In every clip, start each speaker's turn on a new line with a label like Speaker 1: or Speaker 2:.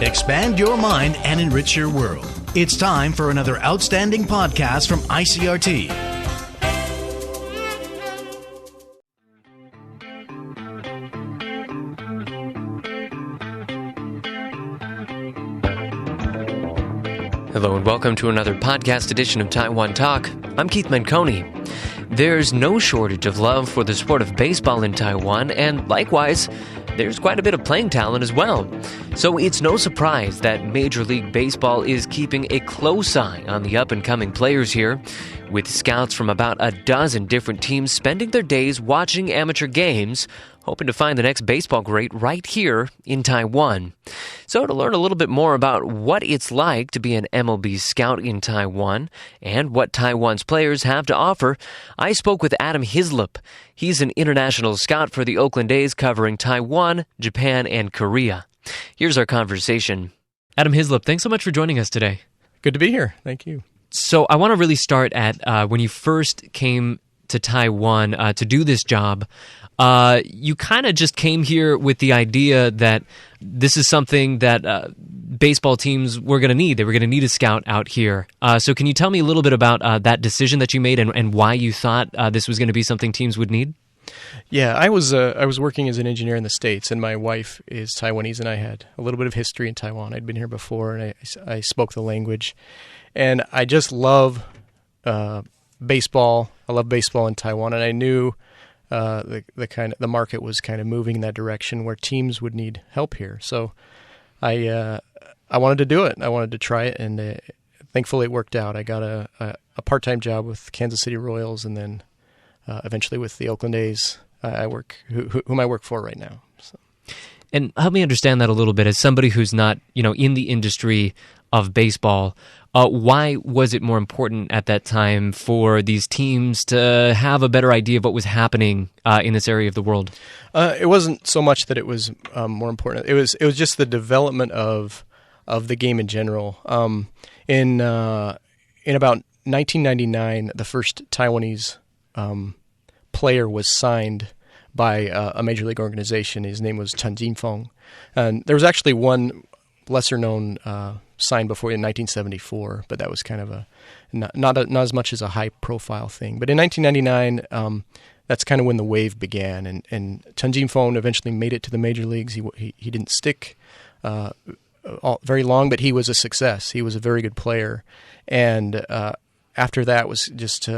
Speaker 1: Expand your mind and enrich your world. It's time for another outstanding podcast from ICRT.
Speaker 2: Hello and welcome to another podcast edition of Taiwan Talk. I'm Keith Manconi. There's no shortage of love for the sport of baseball in Taiwan, and likewise, there's quite a bit of playing talent as well. So it's no surprise that Major League Baseball is keeping a close eye on the up-and-coming players here, with scouts from about a dozen different teams spending their days watching amateur games, hoping to find the next baseball great right here in Taiwan. So to learn a little bit more about what it's like to be an MLB scout in Taiwan and what Taiwan's players have to offer, I spoke with Adam Hislop. He's an international scout for the Oakland A's covering Taiwan, Japan, and Korea. Here's our conversation. Adam Hislop, thanks so much for joining us today.
Speaker 3: Good to be here. Thank you.
Speaker 2: So I want to really start at when you first came to Taiwan to do this job. You kind of just came here with the idea that this is something that baseball teams were going to need. They were going to need a scout out here. So can you tell me a little bit about that decision that you made and why you thought this was going to be something teams would need?
Speaker 3: Yeah, I was working as an engineer in the States, and my wife is Taiwanese, and I had a little bit of history in Taiwan. I'd been here before, and I spoke the language. And I just love baseball. I love baseball in Taiwan, and I knew the market was kind of moving in that direction where teams would need help here. So I wanted to do it. I wanted to try it, and thankfully it worked out. I got a part-time job with Kansas City Royals, and then eventually with the Oakland A's, whom I work for right now. So.
Speaker 2: And help me understand that a little bit. As somebody who's not, in the industry of baseball, why was it more important at that time for these teams to have a better idea of what was happening in this area of the world?
Speaker 3: It wasn't so much that it was more important. It was just the development of the game in general. In about 1999, the first Taiwanese player was signed by a major league organization. His name was Chen Jinfeng, and there was actually one lesser-known signed before in 1974, but that was kind of not as much as a high-profile thing. But in 1999, that's kind of when the wave began, and Chen Jinfeng eventually made it to the major leagues. He didn't stick very long, but he was a success. He was a very good player, and after that was just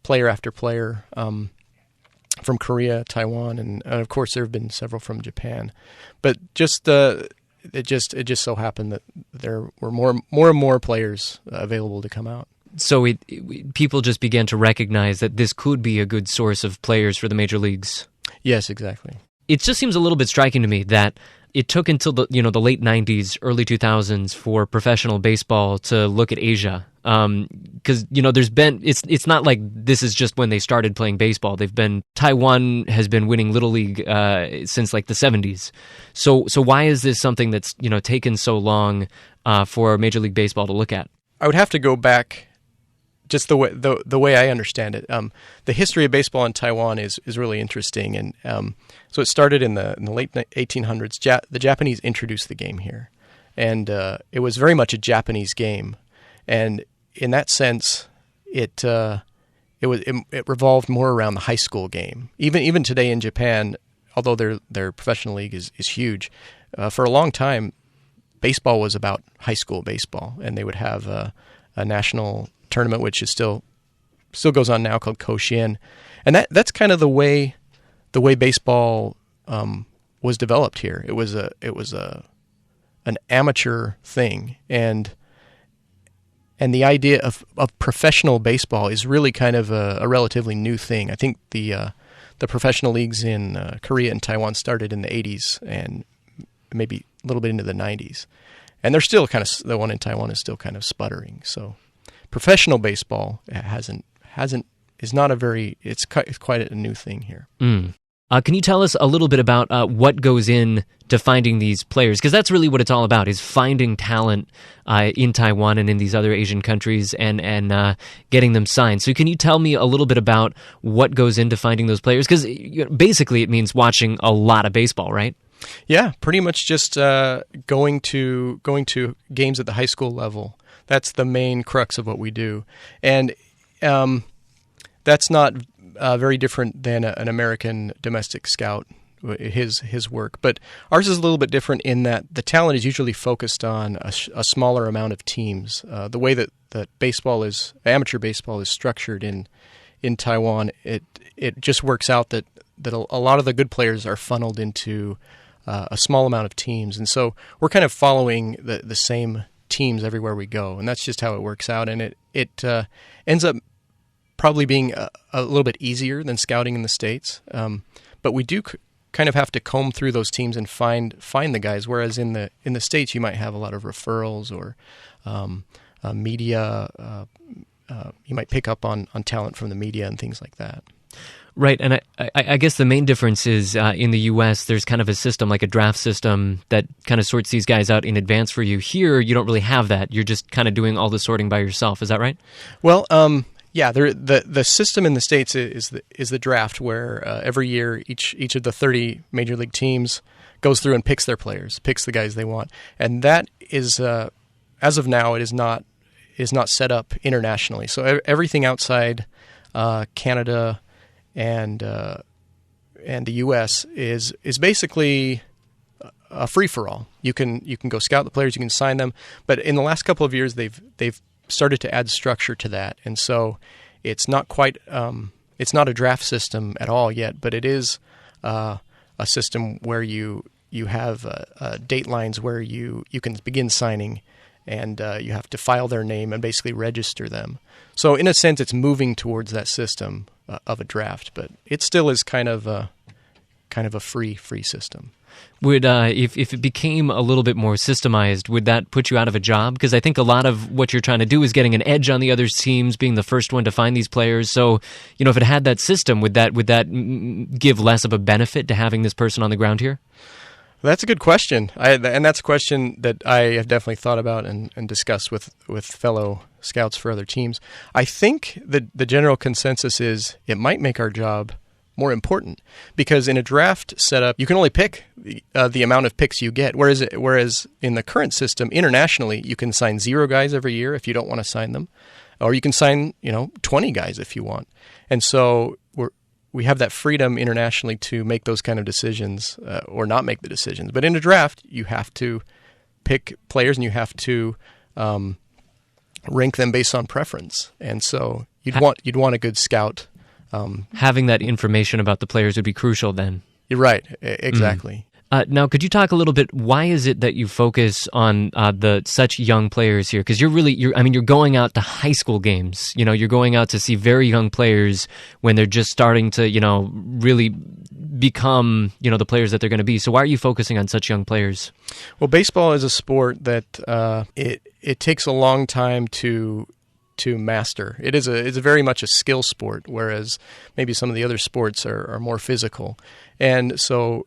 Speaker 3: player after player from Korea, Taiwan, and of course there have been several from Japan. But it just so happened that there were more and more players available to come out.
Speaker 2: So people just began to recognize that this could be a good source of players for the major leagues.
Speaker 3: Yes, exactly.
Speaker 2: It just seems a little bit striking to me that it took until the late 90s, early 2000s for professional baseball to look at Asia. Because it's not like this is just when they started playing baseball. Taiwan has been winning Little League since like the 70s. So why is this something that's taken so long for Major League Baseball to look at?
Speaker 3: I would have to go back. Just the way I understand it, the history of baseball in Taiwan is really interesting, and so it started in the late 1800s. The Japanese introduced the game here, and it was very much a Japanese game, and in that sense, it revolved more around the high school game. Even today in Japan, although their professional league is huge, for a long time, baseball was about high school baseball, and they would have a national tournament, which is still goes on now, called Koshien, and that's kind of the way baseball was developed here. It was an amateur thing, and the idea of professional baseball is really kind of a relatively new thing. I think the professional leagues in Korea and Taiwan started in the 80s and maybe a little bit into the 90s, and they're still the one in Taiwan is still kind of sputtering. So. Professional baseball it's quite a new thing here.
Speaker 2: Can you tell us a little bit about what goes in to finding these players? Because that's really what it's all about, is finding talent in Taiwan and in these other Asian countries and getting them signed. So can you tell me a little bit about what goes into finding those players? Because basically it means watching a lot of baseball, right?
Speaker 3: Yeah, pretty much just going to games at the high school level. That's the main crux of what we do, and that's not very different than an American domestic scout. His work, but ours is a little bit different in that the talent is usually focused on a smaller amount of teams. The way that amateur baseball is structured in Taiwan, it just works out that a lot of the good players are funneled into a small amount of teams, and so we're kind of following the same teams everywhere we go, and that's just how it works out. And it ends up probably being a little bit easier than scouting in the States, but we do kind of have to comb through those teams and find the guys. Whereas in the States, you might have a lot of referrals or media. You might pick up on talent from the media and things like that.
Speaker 2: Right, and I guess the main difference is in the U.S., there's kind of a system, like a draft system, that kind of sorts these guys out in advance for you. Here, you don't really have that. You're just kind of doing all the sorting by yourself. Is that right?
Speaker 3: Well, yeah, the system in the States is the draft, where every year each of the 30 major league teams goes through and picks their players, picks the guys they want, and that is as of now it is not set up internationally. So everything outside Canada and the U.S. is basically a free for all. You can go scout the players, you can sign them, but in the last couple of years they've started to add structure to that, and so it's not quite it's not a draft system at all yet, but it is a system where you have date lines where you can begin signing, and you have to file their name and basically register them. So in a sense, it's moving towards that system of a draft, but it still is kind of a free system.
Speaker 2: Would if it became a little bit more systemized, would that put you out of a job? Because I think a lot of what you're trying to do is getting an edge on the other teams, being the first one to find these players. So, if it had that system, would that give less of a benefit to having this person on the ground here?
Speaker 3: That's a good question, and that's a question that I have definitely thought about and discussed with fellow scouts for other teams. I think that the general consensus is it might make our job more important, because in a draft setup, you can only pick the amount of picks you get, whereas in the current system, internationally, you can sign 0 guys every year if you don't want to sign them, or you can sign 20 guys if you want. And so we have that freedom internationally to make those kind of decisions or not make the decisions. But in a draft, you have to pick players and you have to rank them based on preference. And so you'd want a good scout.
Speaker 2: Having that information about the players would be crucial then.
Speaker 3: You're right. Exactly.
Speaker 2: Now, could you talk a little bit, why is it that you focus on such young players here? Because you're going out to high school games. You're going out to see very young players when they're just starting to, really become, the players that they're going to be. So why are you focusing on such young players? Well,
Speaker 3: baseball is a sport that it takes a long time to master. It's very much a skill sport, whereas maybe some of the other sports are more physical. And so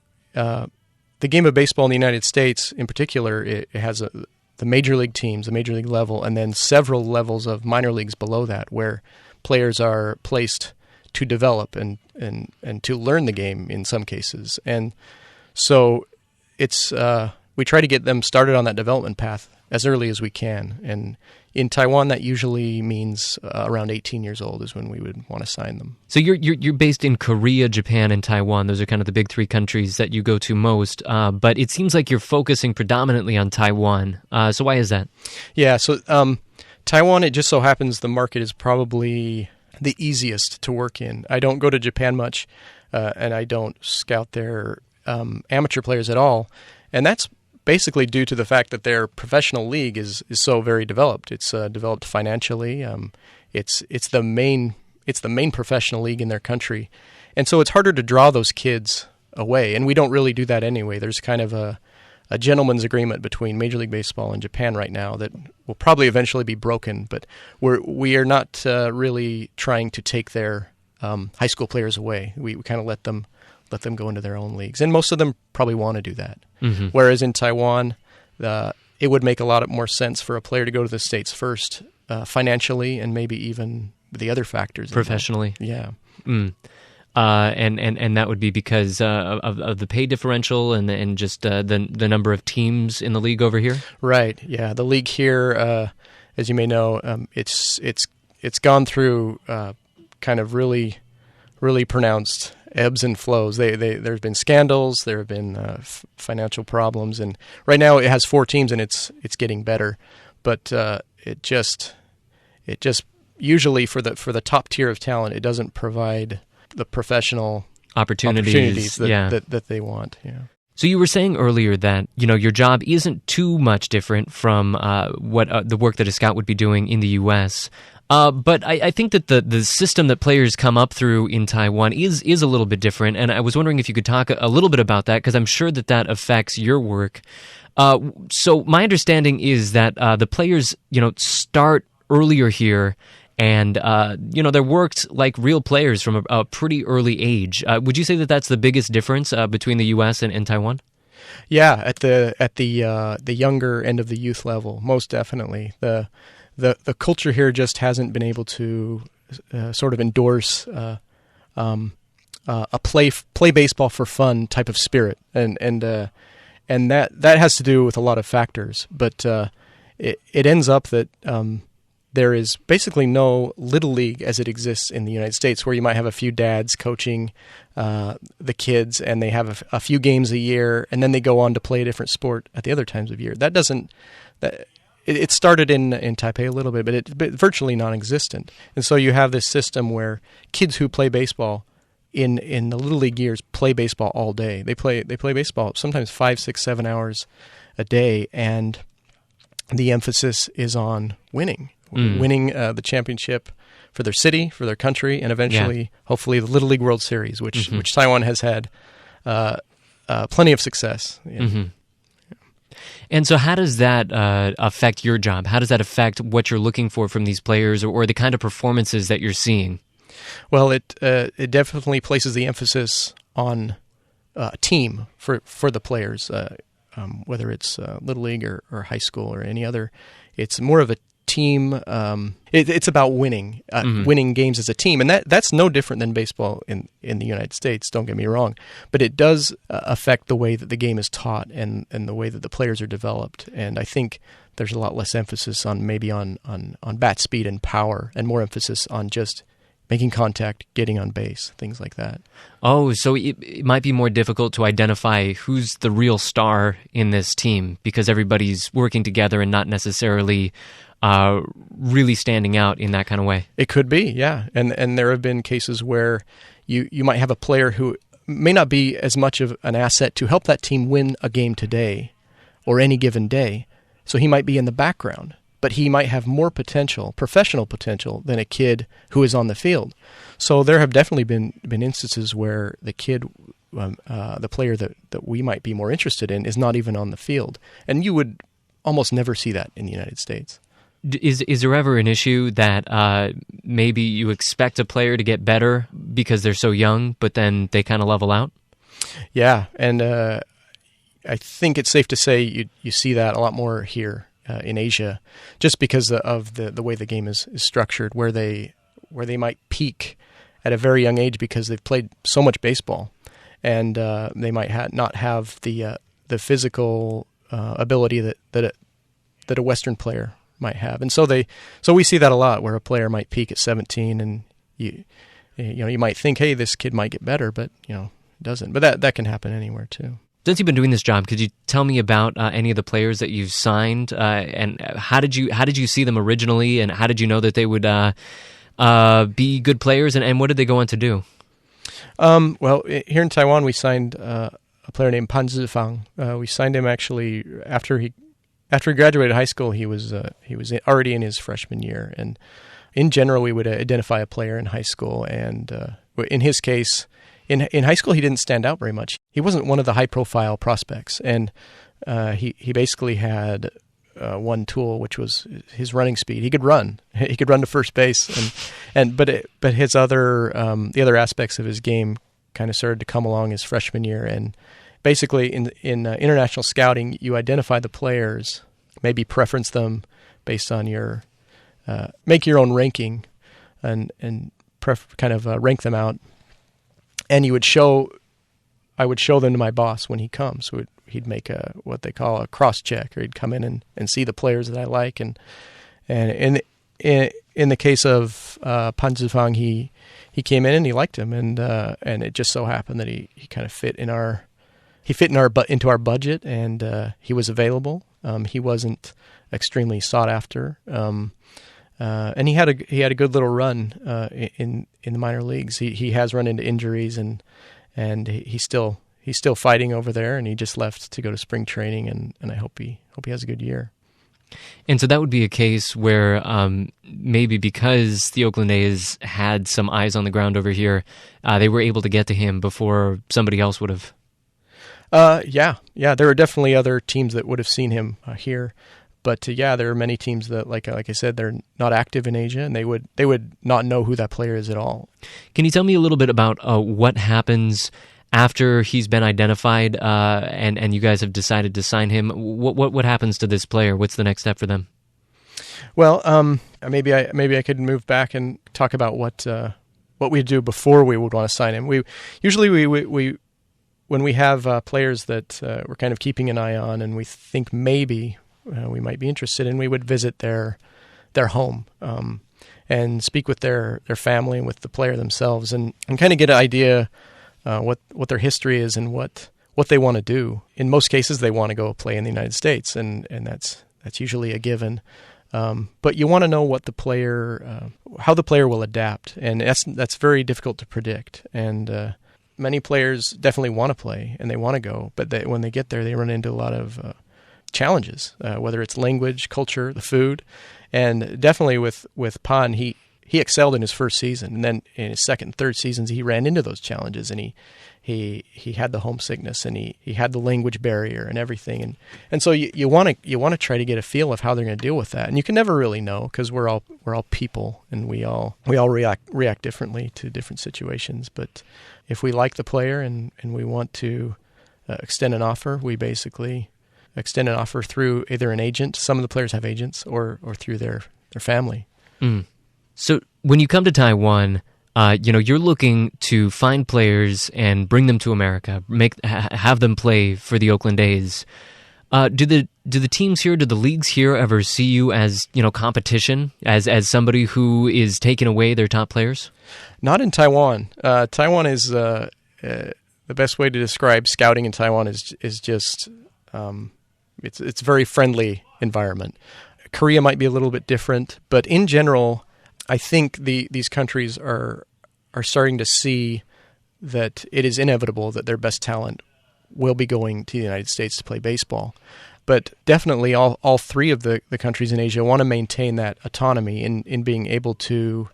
Speaker 3: the game of baseball in the United States, in particular, it has the major league teams, the major league level, and then several levels of minor leagues below that, where players are placed to develop and to learn the game in some cases. And so it's we try to get them started on that development path as early as we can. And in Taiwan, that usually means around 18 years old is when we would want to sign them.
Speaker 2: So you're based in Korea, Japan, and Taiwan. Those are kind of the big 3 countries that you go to most. But it seems like you're focusing predominantly on Taiwan. So why is that?
Speaker 3: Yeah, so Taiwan, it just so happens the market is probably the easiest to work in. I don't go to Japan much, and I don't scout their amateur players at all. And that's basically due to the fact that their professional league is so very developed. It's developed financially. It's the main professional league in their country, and so it's harder to draw those kids away. And we don't really do that anyway. There's kind of a gentleman's agreement between Major League Baseball and Japan right now that will probably eventually be broken. But we are not really trying to take their high school players away. We kind of let them go into their own leagues, and most of them probably want to do that. Mm-hmm. Whereas in Taiwan, it would make a lot more sense for a player to go to the States first, financially, and maybe even the other factors.
Speaker 2: Professionally.
Speaker 3: Yeah.
Speaker 2: Mm. and that would be because of the pay differential and just the number of teams in the league over here.
Speaker 3: Right. Yeah. The league here, as you may know, it's gone through kind of really pronounced ebbs and flows. There's been scandals, there have been financial problems, and right now it has 4 teams and it's getting better. But it just usually for the top tier of talent, it doesn't provide the professional opportunities that they want. Yeah.
Speaker 2: So you were saying earlier that your job isn't too much different from what the work that a scout would be doing in the U.S. But I think that the system that players come up through in Taiwan is a little bit different, and I was wondering if you could talk a little bit about that, because I'm sure that affects your work. So my understanding is that the players, start earlier here, and they're worked like real players from a pretty early age. Would you say that that's the biggest difference between the U.S. and Taiwan?
Speaker 3: Yeah, at the younger end of the youth level, most definitely. The culture here just hasn't been able to sort of endorse a play baseball for fun type of spirit, and that has to do with a lot of factors. But it ends up that there is basically no little league as it exists in the United States, where you might have a few dads coaching the kids, and they have a few games a year, and then they go on to play a different sport at the other times of year. It started in Taipei a little bit, but it's virtually non-existent. And so you have this system where kids who play baseball in the little league years play baseball all day. They play baseball sometimes 5, 6, 7 hours a day, and the emphasis is on winning the championship for their city, for their country, and eventually, hopefully, the Little League World Series, which Taiwan has had plenty of success in.
Speaker 2: Mm-hmm. And so how does that affect your job? How does that affect what you're looking for from these players, or the kind of performances that you're seeing?
Speaker 3: Well, it definitely places the emphasis on team for the players, whether it's Little League or high school or any other. It's more of a team. It's about winning games as a team, and that's no different than baseball in the United States. Don't get me wrong, but it does affect the way that the game is taught and the way that the players are developed. And I think there's a lot less emphasis on bat speed and power, and more emphasis on just making contact, getting on base, things like that.
Speaker 2: Oh, so it might be more difficult to identify who's the real star in this team because everybody's working together and not necessarily really standing out in that kind of way.
Speaker 3: It could be, yeah. And there have been cases where you might have a player who may not be as much of an asset to help that team win a game today or any given day. So he might be in the background, but he might have more potential, professional potential, than a kid who is on the field. So there have definitely been instances where the kid, the player that we might be more interested in, is not even on the field. And you would almost never see that in the United States.
Speaker 2: Is there ever an issue that maybe you expect a player to get better because they're so young, but then they kind of level out?
Speaker 3: Yeah, and I think it's safe to say you see that a lot more here in Asia, just because of the way the game is structured, where they might peak at a very young age because they've played so much baseball, and they might not have the physical ability that a Western player might have, and so we see that a lot, where a player might peak at 17, and you might think, hey, this kid might get better, but it doesn't. But that can happen anywhere too. Since
Speaker 2: you've been doing this job, could you tell me about any of the players that you've signed, and how did you see them originally, and how did you know that they would be good players, and what did they go on to do?
Speaker 3: Well, here in Taiwan, we signed a player named Pan Zifang. We signed him actually after he graduated high school. He was already in his freshman year, and in general, we would identify a player in high school, and in his case, in high school, he didn't stand out very much. He wasn't one of the high-profile prospects, and he basically had one tool, which was his running speed. He could run. He could run to first base, but his other the other aspects of his game kind of started to come along his freshman year. And basically, in international scouting, you identify the players, maybe preference them based on your make your own ranking, and rank them out. and I would show them to my boss when he comes. So he'd make what they call a cross check, or he'd come in and see the players that I like. And in the case of Pan Zifang, he came in and he liked him, and it just so happened that he kind of fit into our budget, and he was available. He wasn't extremely sought after, and he had a good little run in the minor leagues. He has run into injuries, and he's still fighting over there, and he just left to go to spring training, and I hope he has a good year.
Speaker 2: And so that would be a case where maybe because the Oakland A's had some eyes on the ground over here, they were able to get to him before somebody else would have.
Speaker 3: Yeah. There are definitely other teams that would have seen him here, but there are many teams that, like I said, they're not active in Asia, and they would not know who that player is at all. Can
Speaker 2: you tell me a little bit about what happens after he's been identified, and you guys have decided to sign him? What happens to this player? What's the next step for them?
Speaker 3: Well, maybe I could move back and talk about what we do before we would want to sign him. We usually when we have players that we're kind of keeping an eye on, and we think maybe we might be interested in, we would visit their home and speak with their family and with the player themselves, and kind of get an idea what their history is and what they want to do. In most cases, they want to go play in the United States, and that's usually a given. But you want to know what the player, how the player will adapt, and that's very difficult to predict. And many players definitely want to play and they want to go, but when they get there, they run into a lot of challenges, whether it's language, culture, the food, and definitely with Pan, he excelled in his first season, and then in his second and third seasons, he ran into those challenges, and he had the homesickness, and he had the language barrier and everything, and so you want to try to get a feel of how they're going to deal with that, and you can never really know, because we're all people, and we all react differently to different situations. But if we like the player and we want to extend an offer, we basically extend an offer through either an agent. Some of the players have agents, or through their family.
Speaker 2: Mm. So when you come to Taiwan, you're looking to find players and bring them to America, have them play for the Oakland A's. Do the teams here, do the leagues here ever see you as competition, as somebody who is taking away their top players?
Speaker 3: Not in Taiwan. Taiwan is the best way to describe scouting in Taiwan is just it's a very friendly environment. Korea might be a little bit different, but in general, I think these countries are starting to see that it is inevitable that their best talent will be going to the United States to play baseball. But definitely all three of the countries in Asia want to maintain that autonomy in being able to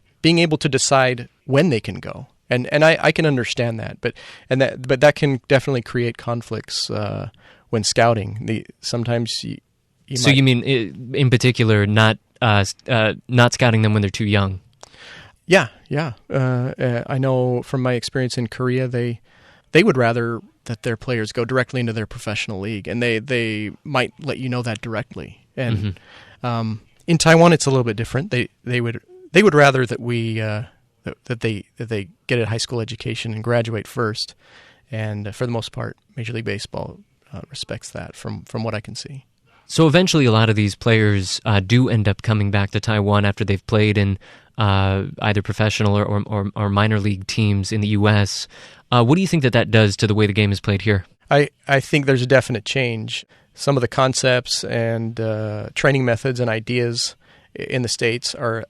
Speaker 3: decide when they can go. And I can understand that, but that can definitely create conflicts when scouting. Sometimes you
Speaker 2: So you mean in particular not scouting them when they're too young?
Speaker 3: Yeah. I know from my experience in Korea, they would rather that their players go directly into their professional league, and they might let you know that directly. And in Taiwan, it's a little bit different. They would rather that we that they get a high school education and graduate first. And for the most part, Major League Baseball respects that from what I can see.
Speaker 2: So eventually a lot of these players do end up coming back to Taiwan after they've played in either professional or minor league teams in the U.S. What do you think that does to the way the game is played here?
Speaker 3: I think there's a definite change. Some of the concepts and training methods and ideas in the States are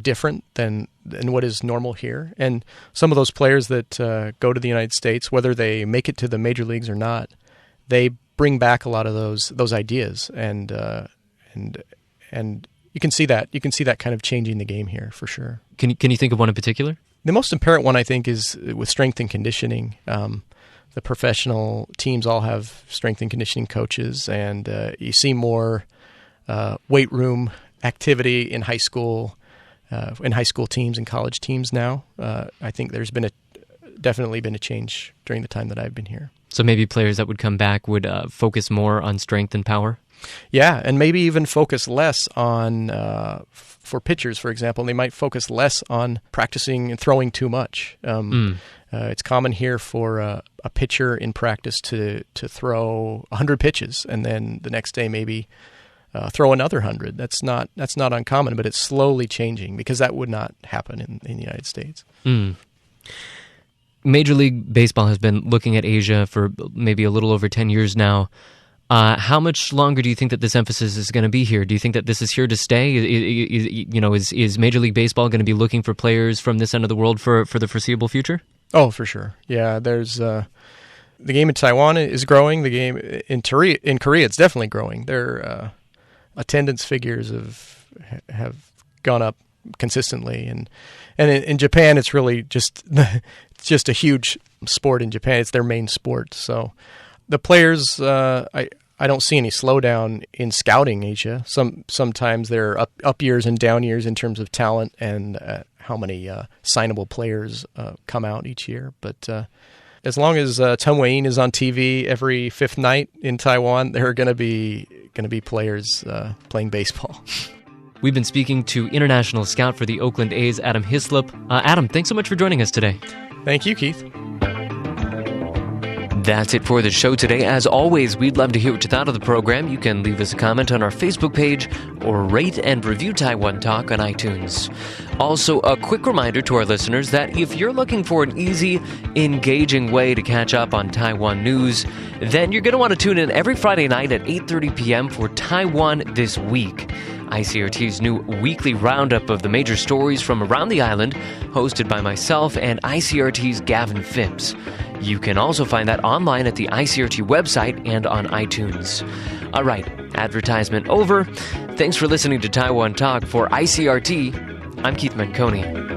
Speaker 3: different than what is normal here. And some of those players that go to the United States, whether they make it to the major leagues or not, they bring back a lot of those ideas, and you can see that kind of changing the game here for sure.
Speaker 2: Can you think of one in particular?
Speaker 3: The most apparent one, I think, is with strength and conditioning. The professional teams all have strength and conditioning coaches, and you see more weight room activity in high school teams and college teams now. I think there's been definitely been a change during the time that I've been here.
Speaker 2: So maybe players that would come back would focus more on strength and power?
Speaker 3: Yeah, and maybe even focus less on, for pitchers, for example, they might focus less on practicing and throwing too much. It's common here for a pitcher in practice to throw 100 pitches and then the next day maybe throw another 100. That's not uncommon, but it's slowly changing because that would not happen in the United States.
Speaker 2: Major League Baseball has been looking at Asia for maybe a little over 10 years now. How much longer do you think that this emphasis is going to be here? Do you think that this is here to stay? Is Major League Baseball going to be looking for players from this end of the world for the foreseeable future?
Speaker 3: Oh, for sure. Yeah, there's the game in Taiwan is growing. The game in Korea, it's definitely growing. Their attendance figures have gone up consistently, and in Japan, it's really just a huge sport in Japan. It's their main sport. So the players, I don't see any slowdown in scouting Asia. Sometimes there are up years and down years in terms of talent and how many signable players come out each year. But as long as Tung Wei-in is on TV every fifth night in Taiwan, there are going to be players playing baseball.
Speaker 2: We've been speaking to international scout for the Oakland A's, Adam Hislop. Adam, thanks so much for joining us today.
Speaker 3: Thank you, Keith.
Speaker 2: That's it for the show today. As always, we'd love to hear what you thought of the program. You can leave us a comment on our Facebook page or rate and review Taiwan Talk on iTunes. Also, a quick reminder to our listeners that if you're looking for an easy, engaging way to catch up on Taiwan news, then you're going to want to tune in every Friday night at 8:30 p.m. for Taiwan This Week, ICRT's new weekly roundup of the major stories from around the island, hosted by myself and ICRT's Gavin Phipps. You can also find that online at the ICRT website and on iTunes. All right, advertisement over. Thanks for listening to Taiwan Talk. For ICRT, I'm Keith Manconi.